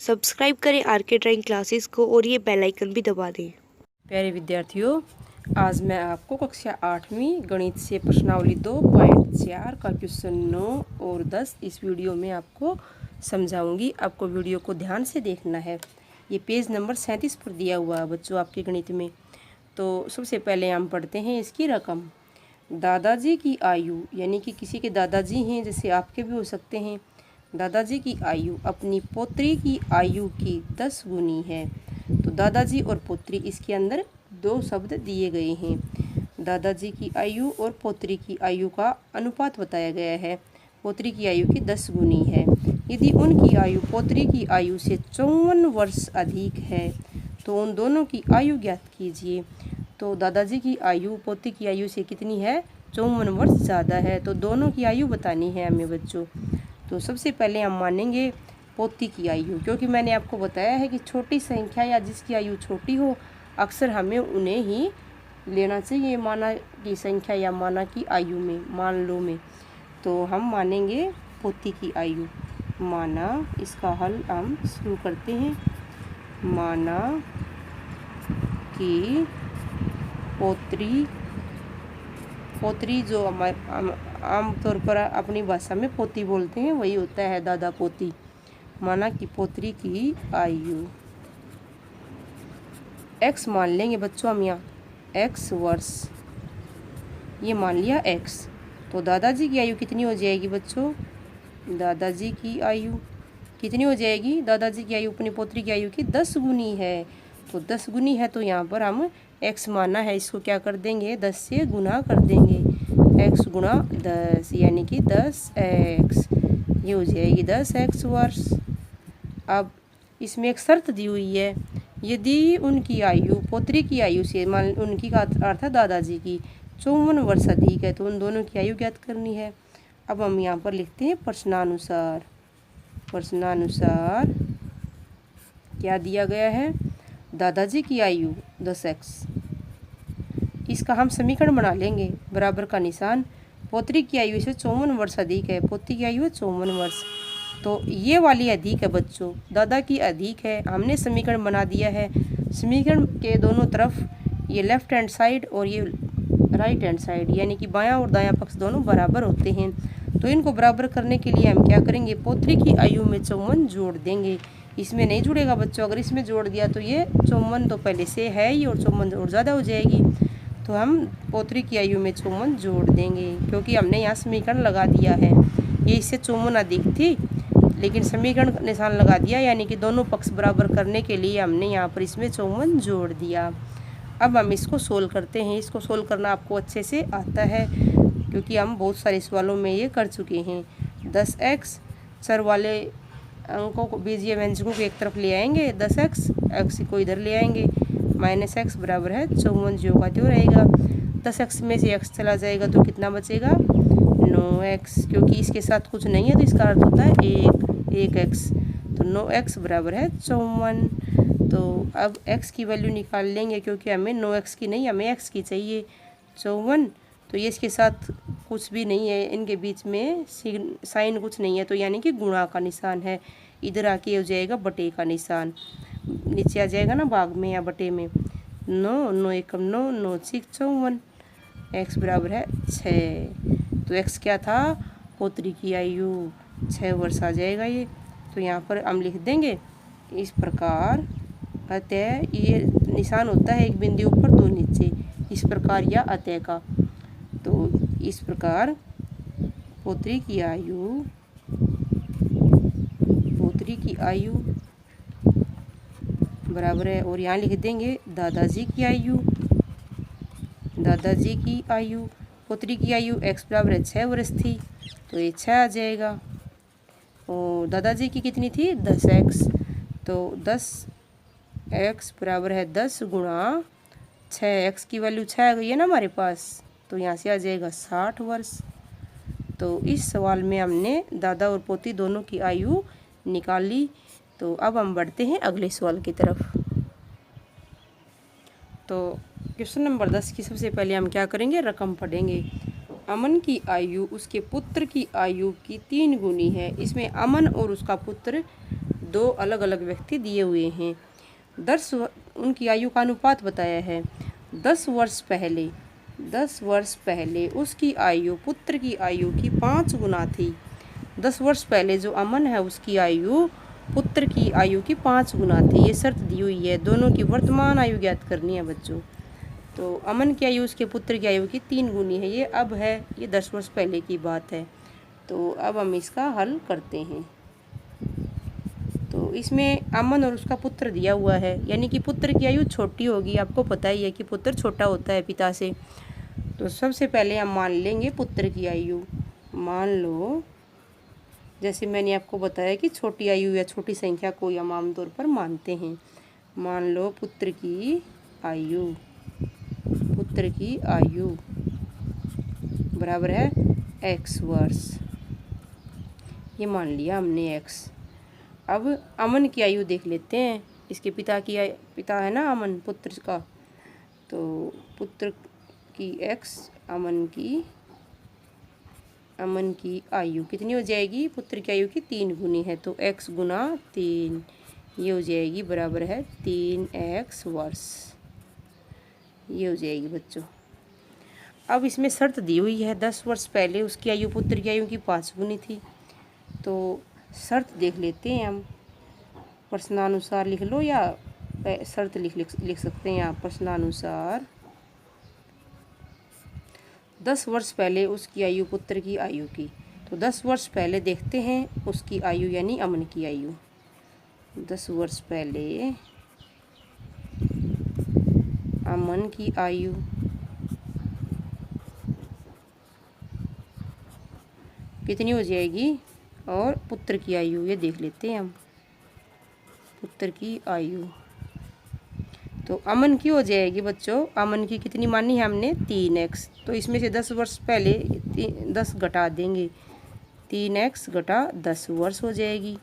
Subscribe करें are के drawing classes को और ये बेल आइकन भी दबा दें। प्यारे विद्यार्थियों, आज मैं आपको कक्षा 8वीं गणित से प्रश्नावली 2.4 का क्वेश्चन 9 और 10 इस वीडियो में आपको समझाऊंगी। आपको वीडियो को ध्यान से देखना है। ये पेज नंबर 37 पर दिया हुआ है बच्चों आपके गणित में। तो सबसे पहले हम पढ़ते हैं इसकी रकम। दादाजी की आयु, यानी कि किसी के दादाजी हैं, जैसे आपके भी हो सकते हैं। दादाजी की आयु अपनी पोत्री की आयु की 10 गुनी है। तो दादाजी और पोत्री, इसके अंदर दो शब्द दिए गए हैं। दादाजी की आयु और पोत्री की आयु का अनुपात बताया गया है। पोत्री की आयु की 10 गुनी है। यदि उनकी आयु पोत्री की आयु से 54 वर्ष अधिक है तो उन दोनों की आयु ज्ञात कीजिए। तो दादाजी की आयु पोती की आयु से कितनी है? 54 वर्ष ज़्यादा है। तो दोनों की आयु बतानी है हमें बच्चों। तो सबसे पहले हम मानेंगे पोती की आयु, क्योंकि मैंने आपको बताया है कि छोटी संख्या या जिसकी आयु छोटी हो अक्सर हमें उन्हें ही लेना चाहिए माना की संख्या या माना की आयु में, मान लो में। तो हम मानेंगे पोती की आयु। माना, इसका हल हम शुरू करते हैं। माना कि पोत्री जो आमतौर पर अपनी भाषा में पोती बोलते हैं वही होता है दादा पोती। माना कि पोत्री की आयु x मान लेंगे बच्चों हम यहाँ, x वर्ष, ये मान लिया x। तो दादाजी की आयु कितनी हो जाएगी बच्चों? दादाजी की आयु कितनी हो जाएगी? दादाजी की आयु अपनी पोत्री की आयु की 10 गुनी है। तो 10 गुनी है तो यहाँ पर हम x माना है, इसको क्या कर देंगे? 10 से गुना कर देंगे। x गुना 10 यानी कि 10x, ये हो जाएगी 10x वर्ष। अब इसमें एक शर्त दी हुई है, यदि उनकी आयु पोत्री की आयु से, मान उनकी का अर्थ है दादाजी की, 54 वर्ष अधिक है, तो उन दोनों की आयु ज्ञात करनी है। अब हम यहाँ पर लिखते हैं प्रश्नानुसार। प्रश्नानुसार क्या दिया गया है? दादाजी की आयु 10x, इसका हम समीकरण बना लेंगे, बराबर का निशान। पोत्री की आयु से 54 वर्ष अधिक है, पोती की आयु है 54 वर्ष, तो ये वाली अधिक है बच्चों, दादा की अधिक है। हमने समीकरण बना दिया है। समीकरण के दोनों तरफ ये लेफ्ट हैंड साइड और ये राइट हैंड साइड, यानी कि बायां और दायां पक्ष दोनों बराबर होते हैं। तो इनको बराबर करने के लिए हम क्या करेंगे? पोत्री की आयु में 54 जोड़ देंगे। इसमें नहीं जुड़ेगा बच्चों, अगर इसमें जोड़ दिया तो ये 54 तो पहले से है ही और 54 और ज़्यादा हो जाएगी। तो हम पोत्री की आयु में 54 जोड़ देंगे, क्योंकि हमने यहाँ समीकरण लगा दिया है। ये इससे 54 अधिक थी, लेकिन समीकरण निशान लगा दिया, यानी कि दोनों पक्ष बराबर करने के लिए हमने यहाँ पर इसमें 54 जोड़ दिया। अब हम इसको सोल्व करते हैं। इसको सोल्व करना आपको अच्छे से आता है, क्योंकि हम बहुत सारे सवालों में ये कर चुके हैं। 10x, चर वाले अंकों को, बीजीय व्यंजकों को एक तरफ ले आएंगे, 10x, x को इधर ले आएंगे, -x बराबर है 54, जो का त्यों रहेगा। 10x में से x चला जाएगा तो कितना बचेगा? 9x, क्योंकि इसके साथ कुछ नहीं है तो इसका अर्थ होता है 1x, तो 9x बराबर है 54। तो अब x की वैल्यू निकाल लेंगे, क्योंकि हमें 9x की नहीं, हमें x की चाहिए। 54, तो ये इसके साथ कुछ भी नहीं है, इनके बीच में साइन कुछ नहीं है, तो यानी कि गुणा का निशान है। इधर आके हो जाएगा बटे का निशान, नीचे आ जाएगा ना भाग में या बटे में। 9, 9 एकम 9, 9 6 54, x बराबर है 6। तो x क्या था? पोत्री की आयु 6 वर्ष आ जाएगा ये। तो यहाँ पर हम लिख देंगे इस प्रकार, अतः ये निशान होता है एक बिंदु ऊपर दो नीचे, इस प्रकार या अतः का। तो इस प्रकार पोत्री की आयु बराबर है, और यहाँ लिख देंगे दादाजी की आयु, पोत्री की आयु x बराबर है 6 वर्ष थी, तो ये 6 आ जाएगा। और दादाजी की कितनी थी? 10x, तो 10x बराबर है 10 गुणा 6, x की वैल्यू 6 आ गई है ना हमारे पास, तो यहाँ से आ जाएगा 60 वर्ष। तो इस सवाल में हमने दादा और पोती दोनों की आयु निकाल ली। तो अब हम बढ़ते हैं अगले सवाल की तरफ। तो क्वेश्चन नंबर 10 की सबसे पहले हम क्या करेंगे? रकम पढ़ेंगे। अमन की आयु उसके पुत्र की आयु की 3 गुनी है। इसमें अमन और उसका पुत्र दो अलग अलग व्यक्ति दिए हुए हैं। 10 उनकी आयु का अनुपात बताया है। 10 वर्ष पहले उसकी आयु पुत्र की आयु की 5 गुना थी। 10 वर्ष पहले जो अमन है उसकी आयु पुत्र की आयु की 5 गुना थी। ये शर्त दी हुई है। दोनों की वर्तमान आयु ज्ञात करनी है बच्चों। तो अमन की आयु उसके पुत्र की आयु की 3 गुनी है। ये अब है, ये 10 वर्ष पहले की बात है। तो अब हम इसका हल करते हैं। तो इसमें अमन और उसका पुत्र दिया हुआ है, यानी कि पुत्र की आयु छोटी होगी। आपको पता ही है कि पुत्र छोटा होता है पिता से। तो सबसे पहले हम मान लेंगे पुत्र की आयु। मान लो, जैसे मैंने आपको बताया कि छोटी आयु या छोटी संख्या को हम आमतौर पर मानते हैं। मान लो पुत्र की आयु बराबर है x वर्ष। ये मान लिया हमने x। अब अमन की आयु देख लेते हैं। इसके पिता है ना अमन, पुत्र का। तो पुत्र की x, अमन की आयु कितनी हो जाएगी? पुत्र की आयु की 3 गुनी है, तो x गुना 3 ये हो जाएगी बराबर है 3x वर्ष। ये हो जाएगी बच्चों। अब इसमें शर्त दी हुई है 10 वर्ष पहले उसकी आयु पुत्र की आयु की 5 गुनी थी। तो शर्त देख लेते हैं हम। प्रश्नानुसार लिख लो या शर्त लिख सकते हैं आप। प्रश्नानुसार 10 वर्ष पहले उसकी आयु पुत्र की आयु की। तो 10 वर्ष पहले देखते हैं उसकी आयु यानी अमन की आयु। 10 वर्ष पहले अमन की आयु कितनी हो जाएगी, और पुत्र की आयु ये देख लेते हैं हम। पुत्र की आयु तो अमन की हो जाएगी बच्चों। अमन की कितनी मानी है हमने? 3x। तो इसमें से 10 वर्ष पहले 10 घटा देंगे, 3x घटा 10 वर्ष हो जाएगी।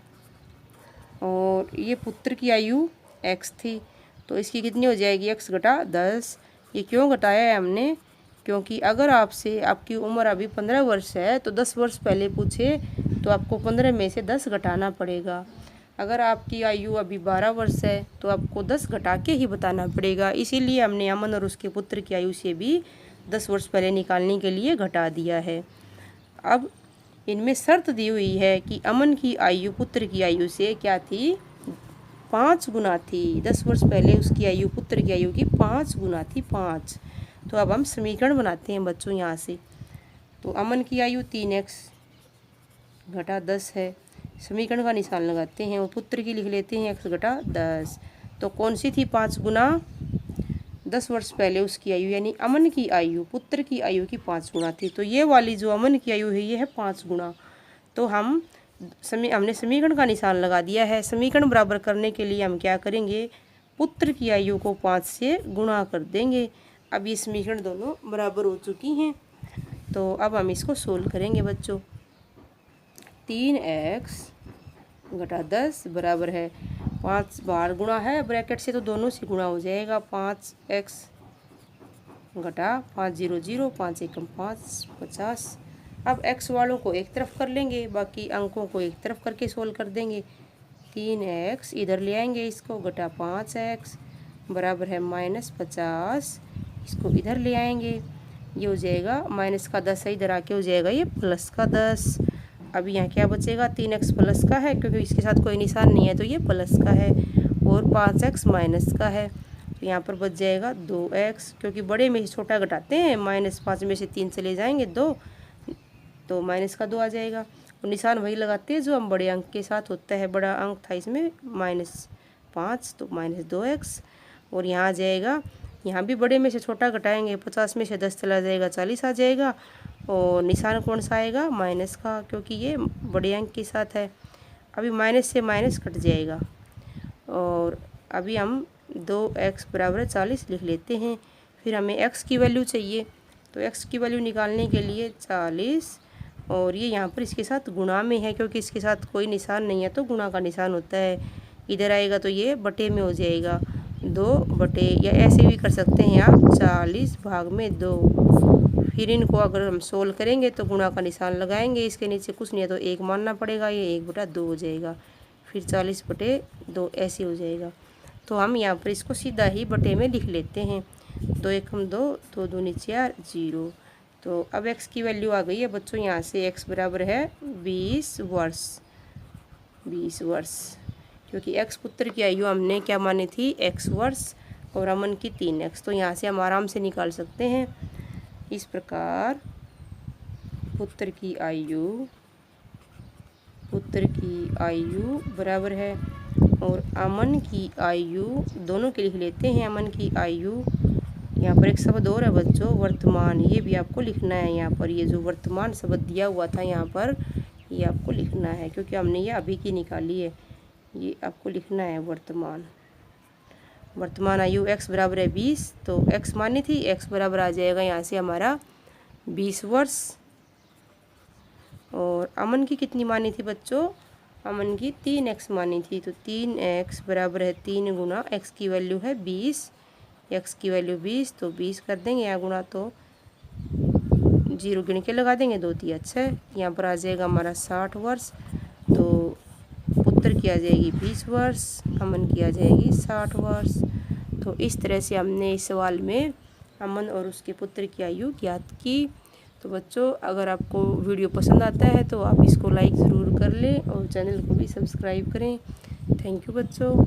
और ये पुत्र की आयु x थी, तो इसकी कितनी हो जाएगी? x घटा 10। ये क्यों घटाया है हमने? क्योंकि अगर आपसे आपकी उम्र अभी 15 वर्ष है तो 10 वर्ष पहले पूछे तो आपको 15 में से 10 घटाना पड़ेगा। अगर आपकी आयु अभी 12 वर्ष है तो आपको 10 घटा के ही बताना पड़ेगा। इसीलिए हमने अमन और उसके पुत्र की आयु से भी 10 वर्ष पहले निकालने के लिए घटा दिया है। अब इनमें शर्त दी हुई है कि अमन की आयु पुत्र की आयु से क्या थी? 5 गुना थी। 10 वर्ष पहले उसकी आयु पुत्र की आयु की 5 गुना थी, 5। तो अब हम समीकरण बनाते हैं बच्चों यहाँ से। तो अमन की आयु 3x घटा 10 है। समीकरण का निशान लगाते हैं और पुत्र की लिख लेते हैं x घटा 10। तो कौन सी थी 5 गुना? 10 वर्ष पहले उसकी आयु यानी अमन की आयु पुत्र की आयु की 5 गुना थी। तो ये वाली जो अमन की आयु है ये है 5 गुना। तो हमने समीकरण का निशान लगा दिया है। समीकरण बराबर करने के लिए हम क्या करेंगे? पुत्र की आयु को 5 से गुणा कर देंगे। अब ये समीकरण दोनों बराबर हो चुकी हैं। तो अब हम इसको सोल्व करेंगे बच्चों। 3x घटा 10 बराबर है 5 बार गुणा है ब्रैकेट से, तो दोनों से गुणा हो जाएगा। 5x घटा 5 0 0 5 एकम 5 50। अब x वालों को एक तरफ कर लेंगे, बाकी अंकों को एक तरफ करके सोल्व कर देंगे। 3x इधर ले आएंगे, इसको घटा 5x बराबर है -50। इसको इधर ले आएंगे, ये हो जाएगा माइनस का 10 है, इधर आके हो जाएगा ये प्लस का 10। अब यहाँ क्या बचेगा? 3x प्लस का है, क्योंकि इसके साथ कोई निशान नहीं है तो ये प्लस का है, और 5x माइनस का है। तो यहाँ पर बच जाएगा 2x, क्योंकि बड़े में से छोटा घटाते हैं। -5 में से 3 चले जाएंगे 2, तो माइनस का 2 आ जाएगा। और निशान वही लगाते हैं जो हम बड़े अंक के साथ होता है। बड़ा अंक था इसमें -5, तो -2x। और यहाँ आ जाएगा, यहाँ भी बड़े में से छोटा घटाएंगे, 50 में से 10 चला जाएगा, 40 आ जाएगा। और निशान कौन सा आएगा? माइनस का, क्योंकि ये बड़े अंक के साथ है। अभी माइनस से माइनस कट जाएगा। और अभी हम 2x बराबर 40 लिख लेते हैं। फिर हमें x की वैल्यू चाहिए, तो x की वैल्यू निकालने के लिए 40, और ये यहाँ पर इसके साथ गुणा में है, क्योंकि इसके साथ कोई निशान नहीं है तो गुणा का निशान होता है। इधर आएगा तो ये बटे में हो जाएगा 2 बटे, या ऐसे भी कर सकते हैं आप 40 भाग में 2। फिर इनको अगर हम सोल्व करेंगे तो गुणा का निशान लगाएंगे, इसके नीचे कुछ नहीं है तो 1 मानना पड़ेगा, ये 1/2 हो जाएगा। फिर 40/2 ऐसे हो जाएगा। तो हम यहाँ पर इसको सीधा ही बटे में लिख लेते हैं। 2 एकम 2, 2 दूनी 4, 0। तो अब x की वैल्यू आ गई है बच्चों। यहाँ से x बराबर है 20 वर्ष, 20 वर्ष, क्योंकि x पुत्र की आयु हमने क्या मानी थी, x वर्ष, और अमन की 3x। तो यहाँ से हम आराम से निकाल सकते हैं। इस प्रकार पुत्र की आयु बराबर है, और अमन की आयु दोनों के लिख लेते हैं। अमन की आयु, यहाँ पर एक शब्द और है बच्चों, वर्तमान, ये भी आपको लिखना है। यहाँ पर ये जो वर्तमान शब्द दिया हुआ था यहाँ पर, ये आपको लिखना है, क्योंकि हमने ये अभी की निकाली है। ये आपको लिखना है वर्तमान आयु x बराबर है 20। तो x मानी थी, x बराबर आ जाएगा यहाँ से हमारा 20 वर्ष। और अमन की कितनी मानी थी बच्चों, अमन की 3x मानी थी। तो 3x बराबर है 3 गुना x की वैल्यू है 20, x की वैल्यू 20, तो 20 कर देंगे यहाँ गुना, तो 0 गिन के लगा देंगे, 2 3 6, यहाँ पर आ जाएगा हमारा 60 वर्ष। तो पुत्र की आ जाएगी 20 वर्ष, अमन की आ जाएगी 60 वर्ष। तो इस तरह से हमने इस सवाल में अमन और उसके पुत्र की आयु ज्ञात की। तो बच्चों, अगर आपको वीडियो पसंद आता है तो आप इसको लाइक ज़रूर कर लें और चैनल को भी सब्सक्राइब करें। थैंक यू बच्चों।